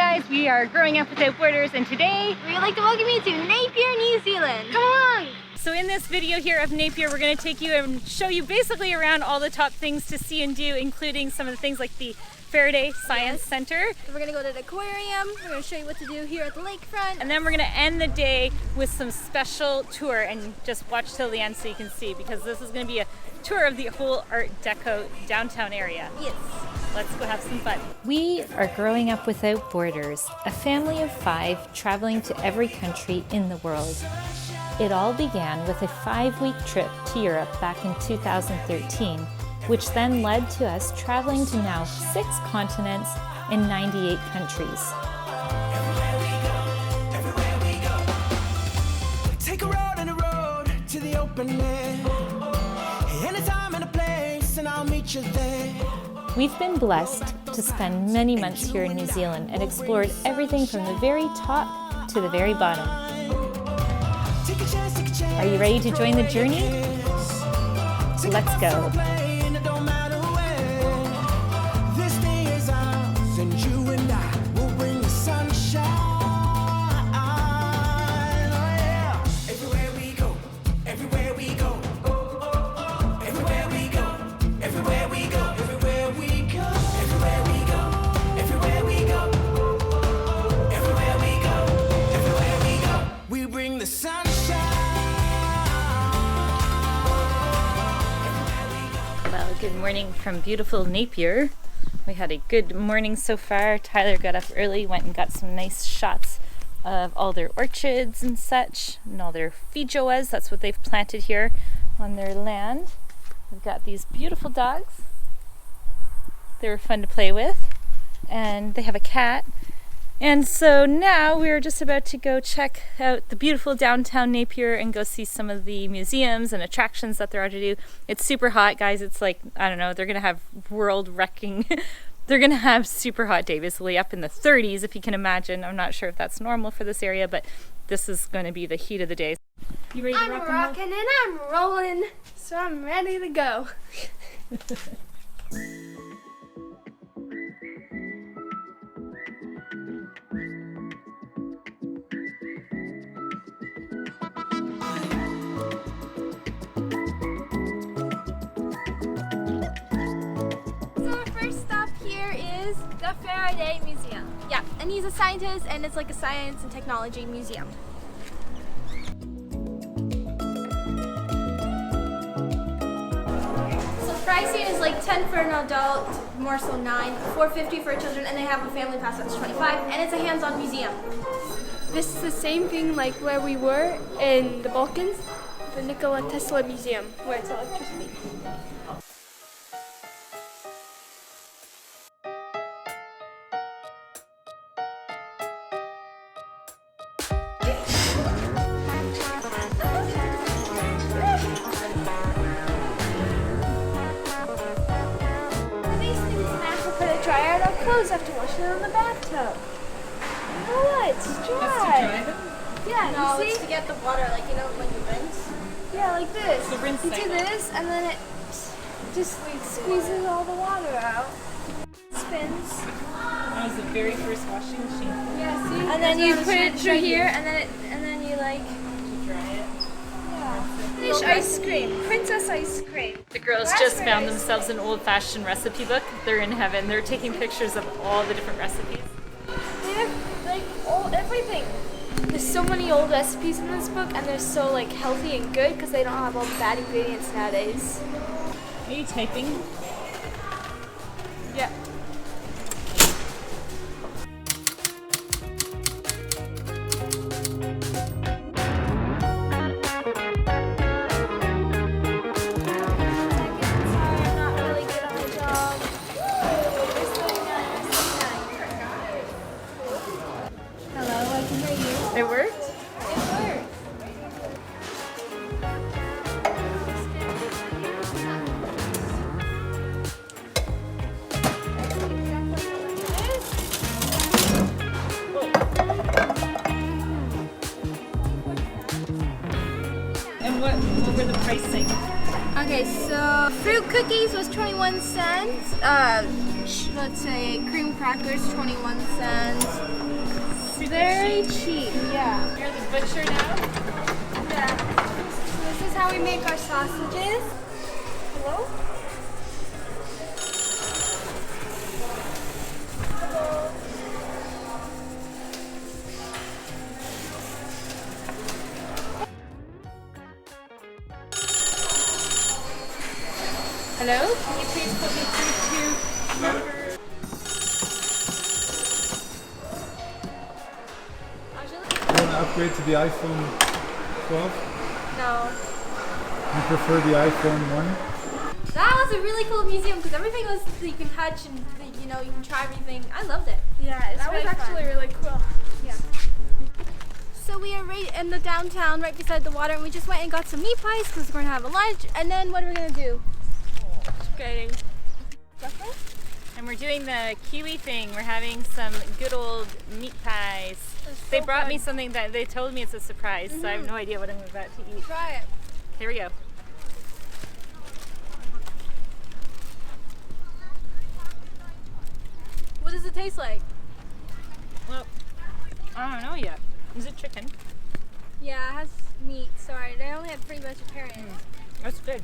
guys, we are Growing Up Without Borders, and today we would like to welcome you to Napier, New Zealand. Come on! So in this video here of Napier, we're going to take you and show you basically around all the top things to see and do, including some of the things like the Faraday Science Center. So we're going to go to the Aquarium, we're going to show you what to do here at the lakefront. And then we're going to end the day with some special tour, and just watch till the end so you can see, because this is going to be a tour of the whole Art Deco downtown area. Yes. Let's go have some fun. We are Growing Up Without Borders, a family of 5 traveling to every country in the world. It all began with a 5-week trip to Europe back in 2013, which then led to us traveling to now 6 continents in 98 countries. Everywhere we go. Take a road and a road to the open air. Anytime and a place, and I'll meet you there. We've been blessed to spend many months here in New Zealand and explored everything from the very top to the very bottom. Are you ready to join the journey? Let's go. Well, good morning from beautiful Napier. We had a good morning so far. Tyler got up early, went and got some nice shots of all their orchards and such, and all their feijoas. That's what they've planted here on their land. We've got these beautiful dogs. They were fun to play with, and they have a cat. And so now we're just about to go check out the beautiful downtown Napier and go see some of the museums and attractions that there are to do. It's super hot, guys. It's like, I don't know, they're gonna have world wrecking. They're gonna have super hot day, basically up in the 30s, if you can imagine. I'm not sure if that's normal for this area, but this is gonna be the heat of the day. You ready to I'm rocking and I'm rolling, so I'm ready to go. The Faraday Museum. Yeah, and he's a scientist, and it's like a science and technology museum. So pricing is like 10 for an adult, more so 9, $4.50 for children, and they have a family pass that's 25, and it's a hands-on museum. This is the same thing like where we were in the Balkans, the Nikola Tesla Museum, where it's electricity. Dry out our clothes after washing it in the bathtub. Oh, it's dry. Yeah, No, you it's see? to get the water, like, you know, when you rinse. Yeah, like this. The rinse You do cycle. this, and then it just like squeezes all the water out. Spins. That was the very first washing machine. Yeah, see? And then you put it through here, and then you like Dry it. finish ice cream. Princess ice cream. The girls just found themselves an old-fashioned recipe book. They're in heaven. They're taking pictures of all the different recipes. They have like everything. There's so many old recipes in this book, and they're so like healthy and good because they don't have all the bad ingredients nowadays. Are you typing? Yeah. It worked? And what were the pricing? Okay, so fruit cookies was 21 cents. Let's say cream crackers 21 cents. very cheap. Yeah. You're the butcher now? Yeah. So this is how we make our sausages. Hello? Hello? Can you please put me through to number... You want to upgrade to the iPhone 12? No. You prefer the iPhone 1? That was a really cool museum because everything was you can touch and you know you can try everything. I loved it. Yeah, that was actually really cool. Yeah. So we are right in the downtown, right beside the water, and we just went and got some meat pies because we're gonna have a lunch. And then what are we gonna do? Skating. And we're doing the Kiwi thing. We're having some good old meat pies. They brought me something that they told me it's a surprise, so I have no idea what I'm about to eat. Try it. Here we go. What does it taste like? Well, I don't know yet. Is it chicken? Yeah, it has meat. Sorry, they only have pretty vegetarian. That's good.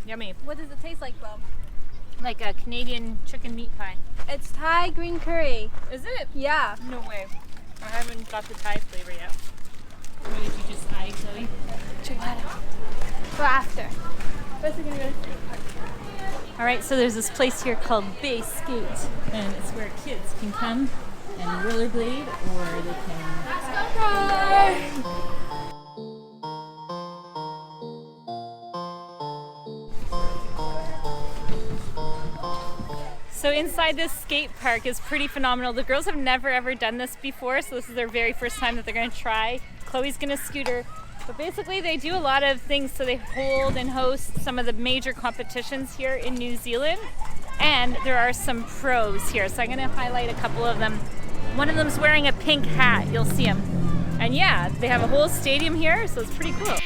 Yummy. What does it taste like, Bob? Like a Canadian chicken meat pie. It's Thai green curry. Is it? Yeah. No way. I haven't got the Thai flavor yet. What did you just eye, Chloe? Go after. First we're gonna go to skate park. Alright, so there's this place here called Bay Skate, and it's where kids can come and rollerblade, or they can... So inside this skate park is pretty phenomenal. The girls have never ever done this before, so this is their very first time that they're going to try. Chloe's going to scooter. But basically they do a lot of things, so they hold and host some of the major competitions here in New Zealand. And there are some pros here, so I'm going to highlight a couple of them. One of them's wearing a pink hat, you'll see him. And yeah, they have a whole stadium here, so it's pretty cool.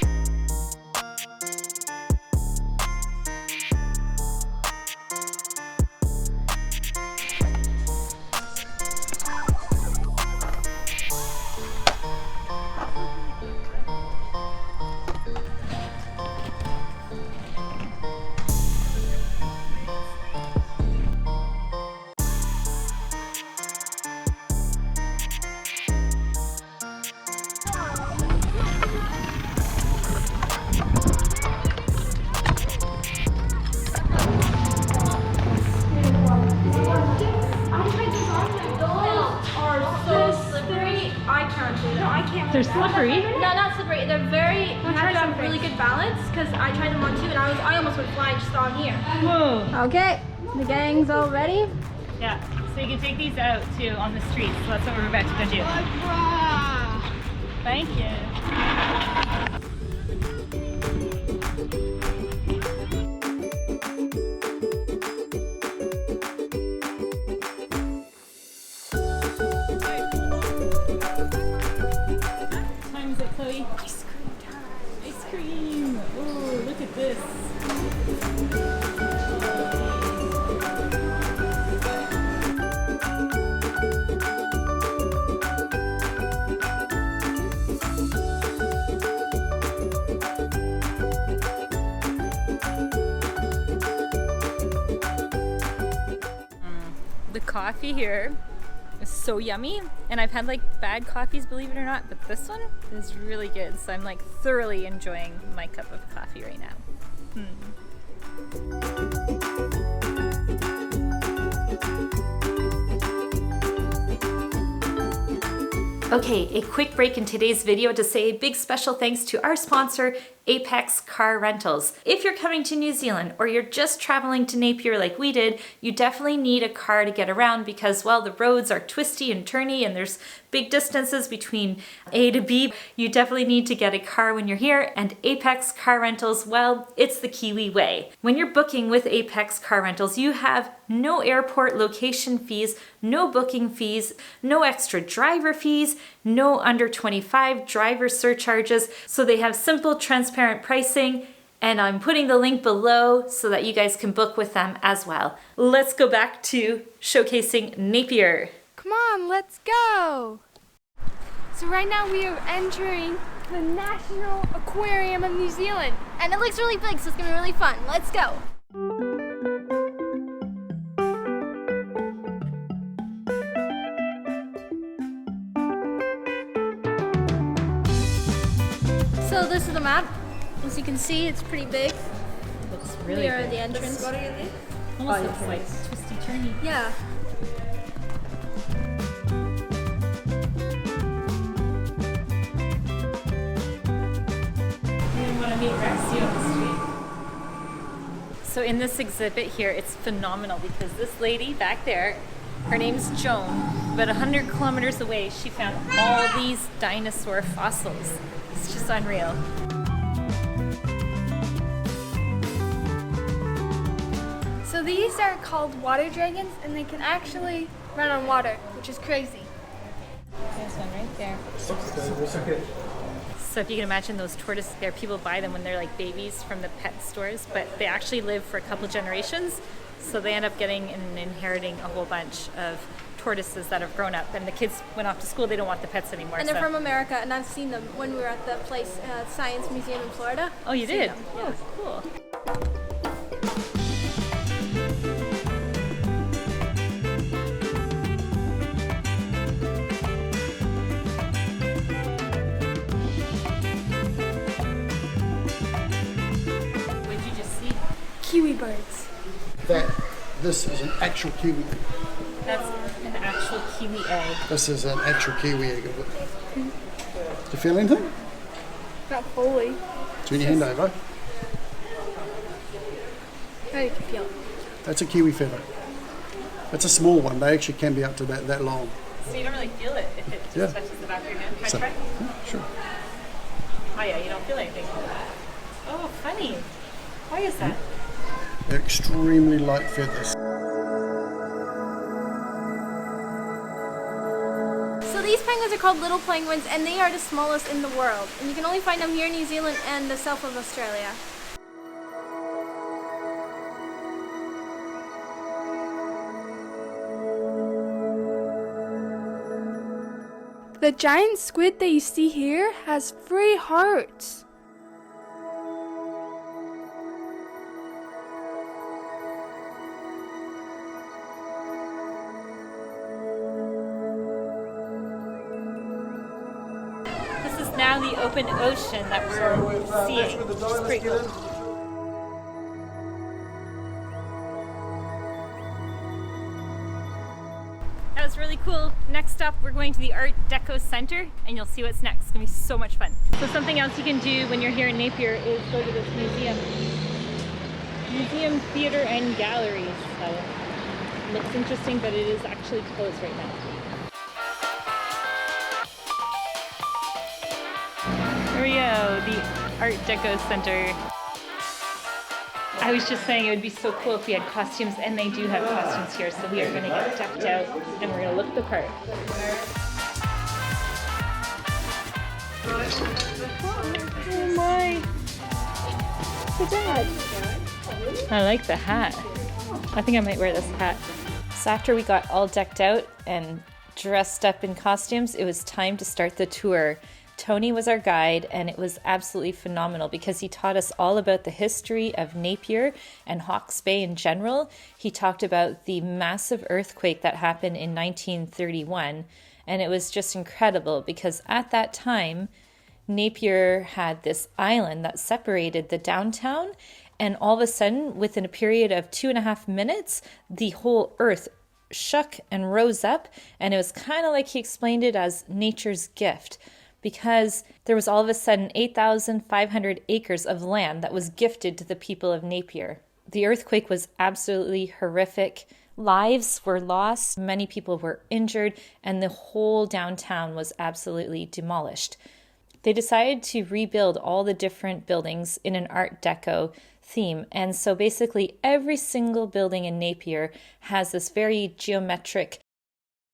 They're slippery. No, not slippery. They're very. You have to have really good balance because I tried them on too, and I almost went flying just on here. Whoa. Okay, the gang's all ready. Yeah, so you can take these out too on the streets. So that's what we're about to go do. Thank you. What time is it, Chloe? Ice cream time. Ice cream. Oh, look at this. The coffee here is so yummy, and I've had like bad coffees, believe it or not, but this one is really good, so I'm like thoroughly enjoying my cup of coffee right now. Okay, a quick break in today's video to say a big special thanks to our sponsor, Apex Car Rentals. If you're coming to New Zealand or you're just traveling to Napier like we did, you definitely need a car to get around because, well, the roads are twisty and turny and there's big distances between A to B. You definitely need to get a car when you're here, and Apex Car Rentals, well, it's the Kiwi way. When you're booking with Apex Car Rentals, you have no airport location fees, no booking fees, no extra driver fees, no under 25 driver surcharges, so they have simple, transparent pricing, and I'm putting the link below so that you guys can book with them as well. Let's go back to showcasing Napier. Come on, let's go. So right now we are entering the National Aquarium of New Zealand. And it looks really big, so it's gonna be really fun. Let's go. So this is the map. As you can see, it's pretty big. Looks really We are at big. the entrance. Almost looks like twisty turny. Yeah. So in this exhibit here, it's phenomenal because this lady back there, her name's Joan, but 100 kilometers away, she found all these dinosaur fossils. It's just unreal. So these are called water dragons, and they can actually run on water, which is crazy. There's one right there. Okay. So if you can imagine those tortoises there, people buy them when they're like babies from the pet stores, but they actually live for a couple generations. So they end up getting and inheriting a whole bunch of tortoises that have grown up. And the kids went off to school, they don't want the pets anymore. And they're so. from America, and I've seen them when we were at the place, Science Museum in Florida. Oh, you Seen did? them, Oh, cool. What did you just see? Kiwi birds. This is an actual kiwi. That's an actual kiwi egg. This is an actual kiwi egg. Do you feel anything? Not fully. Turn your hand over. How do you feel? That's a kiwi feather. It's a small one. They actually can be up to that long. So you don't really feel it if it just Yeah. touches the back of your hand. Can I So, try? sure. Oh yeah, you don't feel anything. Oh, funny. Why is that? They're extremely light feathers. So these penguins are called little penguins, and they are the smallest in the world. And you can only find them here in New Zealand and the south of Australia. The giant squid that you see here has 3 hearts. This is now the open ocean that we're seeing, which is pretty cool. That was really cool. Next up, we're going to the Art Deco Center, and you'll see what's next. It's gonna be so much fun. So something else you can do when you're here in Napier is go to this museum. Museum, theater, and galleries. So it looks interesting, but it is actually closed right now. Here we go, the Art Deco Center. I was just saying it would be so cool if we had costumes, and they do have costumes here, so we are going to get decked out and we're going to look the part. Oh my! Look at that! I like the hat. I think I might wear this hat. So after we got all decked out and dressed up in costumes, it was time to start the tour. Tony was our guide, and it was absolutely phenomenal because he taught us all about the history of Napier and Hawke's Bay in general. He talked about the massive earthquake that happened in 1931, and it was just incredible because at that time, Napier had this island that separated the downtown, and all of a sudden, within a period of 2.5 minutes, the whole earth shook and rose up, and it was kind of like he explained it as nature's gift. Because there was all of a sudden 8,500 acres of land that was gifted to the people of Napier. The earthquake was absolutely horrific. Lives were lost, many people were injured, and the whole downtown was absolutely demolished. They decided to rebuild all the different buildings in an Art Deco theme. And so basically every single building in Napier has this very geometric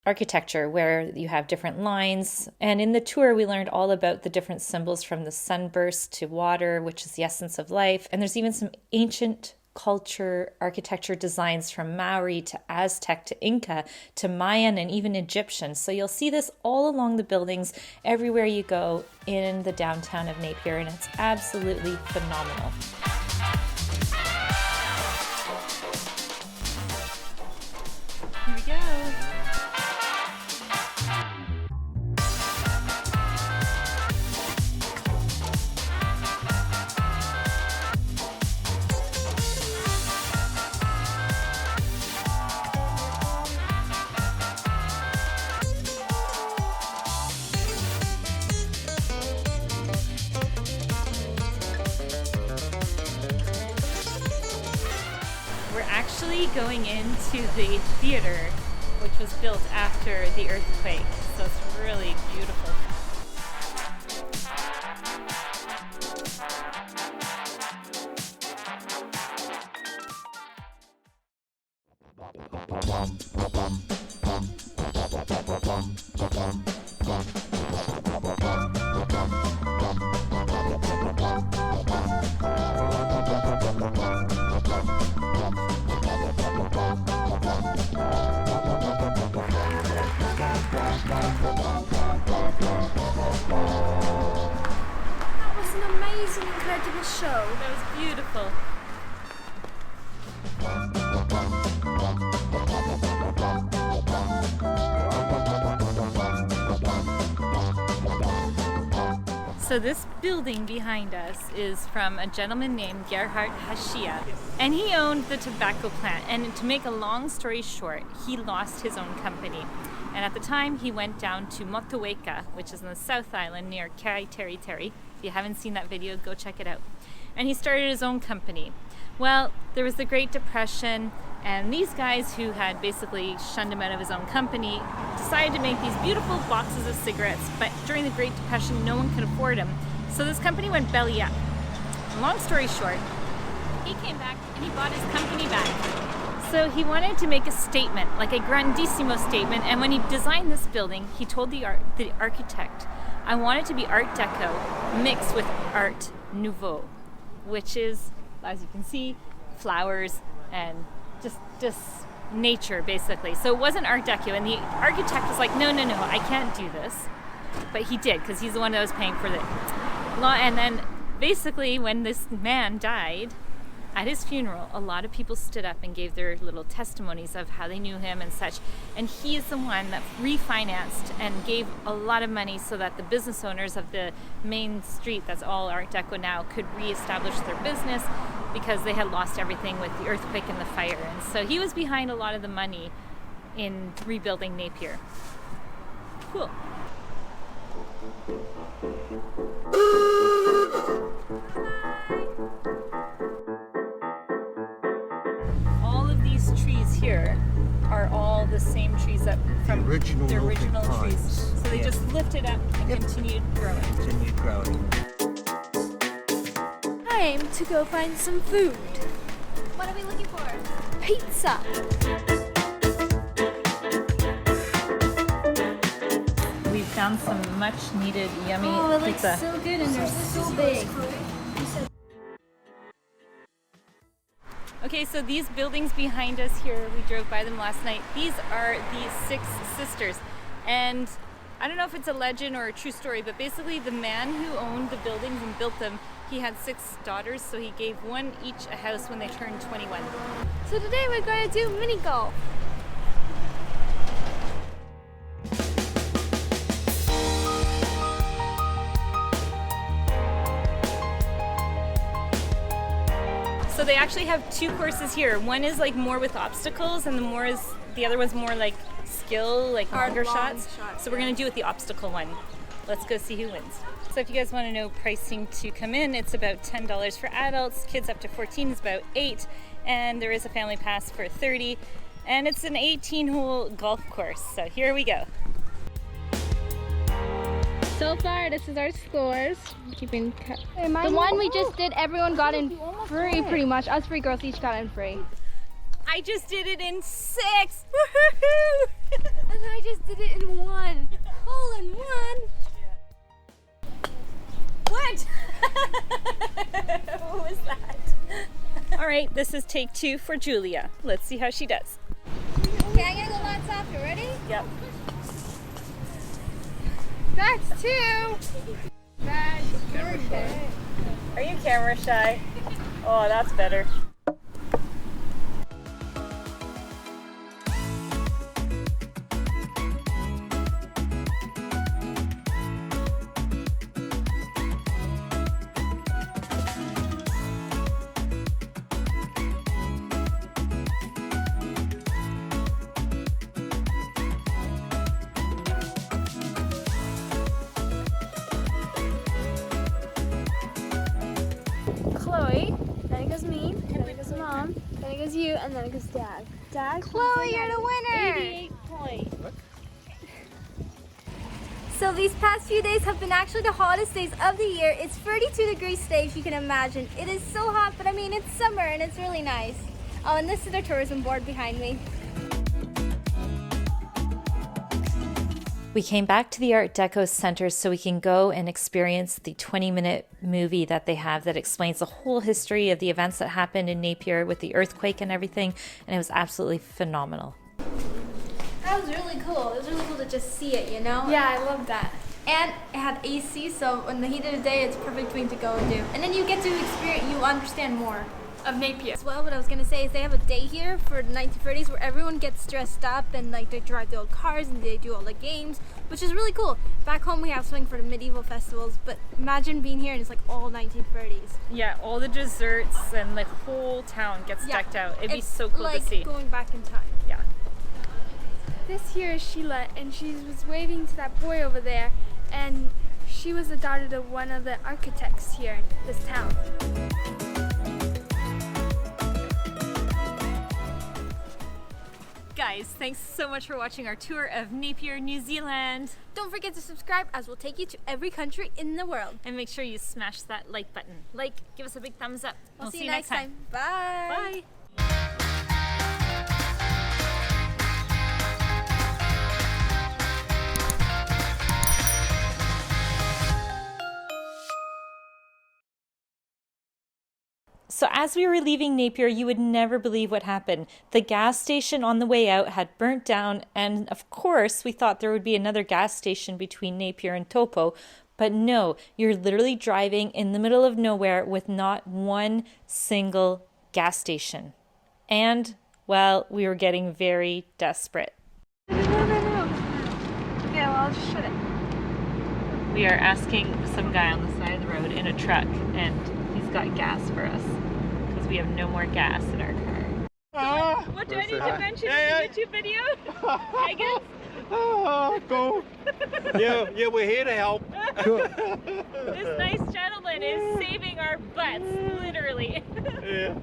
architecture where you have different lines. And in the tour, we learned all about the different symbols from the sunburst to water, which is the essence of life. And there's even some ancient culture, architecture designs from Maori to Aztec to Inca to Mayan and even Egyptian. So you'll see this all along the buildings everywhere you go in the downtown of Napier, and it's absolutely phenomenal. Here we go. We're actually going into the theater, which was built after the earthquake, so it's really beautiful. That was an amazing, incredible show. That was beautiful. So this building behind us is from a gentleman named Gerhard Husheer, and he owned the tobacco plant. And to make a long story short, he lost his own company. And at the time, he went down to Motueka, which is in the South Island near Kaiteri. If you haven't seen that video, go check it out. And he started his own company. Well, there was the Great Depression, and these guys who had basically shunned him out of his own company decided to make these beautiful boxes of cigarettes, but during the Great Depression, no one could afford them. So this company went belly up. Long story short, he came back and he bought his company back. So he wanted to make a statement, like a grandissimo statement, and when he designed this building, he told the architect, I want it to be Art Deco mixed with Art Nouveau, which is, as you can see, flowers and just nature, basically. So it wasn't Art Deco, and the architect was like, no, I can't do this. But he did, because he's the one that was paying for the law. And then basically when this man died, at his funeral, a lot of people stood up and gave their little testimonies of how they knew him and such. And he is the one that refinanced and gave a lot of money so that the business owners of the main street, that's all Art Deco now, could reestablish their business because they had lost everything with the earthquake and the fire. And so he was behind a lot of the money in rebuilding Napier. Cool. All of these trees here are all the same trees that from the original trees. So they just lifted up and continued growing. Time to go find some food. What are we looking for? Pizza. We found some much needed yummy Oh, it pizza. looks so good and they're so big. Okay, so these buildings behind us here, we drove by them last night. These are the Six Sisters. And I don't know if it's a legend or a true story, but basically the man who owned the buildings and built them, he had 6 daughters, so he gave one each a house when they turned 21. So today we're going to do Minigolf. So they actually have 2 courses here. One is like more with obstacles, and the other one's more like skill, like longer shots. So we're gonna do it the obstacle one. Let's go see who wins. So if you guys want to know pricing to come in, it's about $10 for adults. Kids up to 14 is about $8, and there is a family pass for $30. And it's an 18-hole golf course. So here we go. So far, this is our scores. Keeping The one we just did, everyone got in free, pretty much. Us 3 girls each got in free. I just did it in 6. Woohoo! And I just did it in 1. Hole in 1. What? What was that? All right, this is take 2 for Julia. Let's see how she does. Okay, I'm gonna go lots after. Ready? Yep. That's 2. That's perfect. Are you camera shy? Oh, that's better. Chloe, then it goes me, then it goes mom, then it goes you, and then it goes dad. Dad, Chloe, you're the winner. 88 points. So these past few days have been actually the hottest days of the year. It's 32 degrees today, if you can imagine. It is so hot, but I mean, it's summer and it's really nice. Oh, and this is their tourism board behind me. We came back to the Art Deco Center so we can go and experience the 20-minute movie that they have that explains the whole history of the events that happened in Napier with the earthquake and everything, and it was absolutely phenomenal. That was really cool. It was really cool to just see it, you know? Yeah, I love that. And it had AC, so in the heat of the day, it's a perfect thing to go and do. And then you get to experience, you understand more. Of Napier. As well, what I was gonna say is they have a day here for the 1930s where everyone gets dressed up and like they drive the old cars and they do all the games, which is really cool. Back home we have something for the medieval festivals, but imagine being here and it's like all 1930s. Yeah, all the desserts and the whole town gets decked out. It'd be so cool like to see. Going back in time. Yeah. This here is Sheila, and she was waving to that boy over there, and she was the daughter of one of the architects here in this town. Guys, thanks so much for watching our tour of Napier, New Zealand. Don't forget to subscribe as we'll take you to every country in the world. And make sure you smash that like button. Give us a big thumbs up. We'll see you next time. Bye. Bye. So as we were leaving Napier, you would never believe what happened. The gas station on the way out had burnt down, and of course we thought there would be another gas station between Napier and Taupo, but no, you're literally driving in the middle of nowhere with not one single gas station. And, well, we were getting very desperate. No. Okay, well, I'll just shut it. We are asking some guy on the side of the road in a truck, and he's got gas for us because we have no more gas in our car. What do I need to mention in the YouTube video? Haggis? Go. Yeah, we're here to help. This nice gentleman is saving our butts, literally. Yeah.